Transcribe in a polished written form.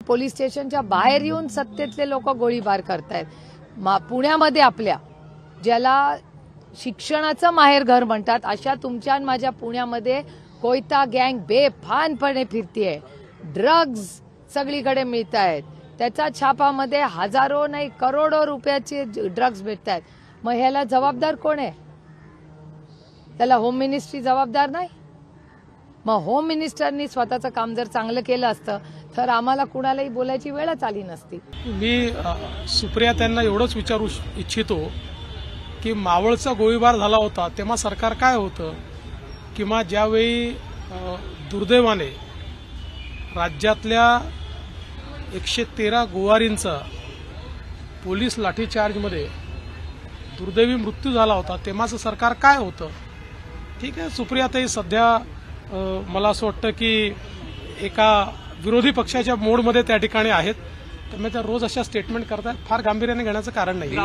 Police स्टेशनच्या बाहेर येऊन सत्तेतले लोक गोळीबार करतायत. पुण्यामध्ये आपल्या ज्याला शिक्षणाचं माहेर घर म्हणतात अशा तुमच्या आणि माझ्या पुण्यामध्ये कोयता गँग बेफानपणे फिरतीये. ड्रग्ज सगळीकडे मिळत आहेत. त्याच्या छापामध्ये हजारो नाही करोडो रुपयाचे ड्रग्ज भेटत आहेत. मग ह्याला जबाबदार कोण आहे? त्याला होम मिनिस्ट्री जबाबदार नाही? मग होम मिनिस्टरनी स्वतःचं काम जर चांगलं केलं असतं तर आम्हाला कुणालाही बोलायची वेळच आली नसती. मी सुप्रिया त्यांना एवढंच विचारू इच्छितो की मावळचा गोळीबार झाला होता तेव्हा सरकार काय होतं, किंवा ज्यावेळी दुर्दैवाने राज्यातल्या 113 गोवारींचा पोलीस लाठीचार्जमध्ये दुर्दैवी मृत्यू झाला होता तेव्हाचं सरकार काय होतं. ठीक आहे, सुप्रियाताई सध्या मला असं वाटतं की एका विरोधी पक्षाच्या मोडमध्ये त्या ठिकाणी आहेत, त्यामुळे त्या रोज अशा स्टेटमेंट करतात, फार गांभीर्याने घेण्याचं कारण नाही.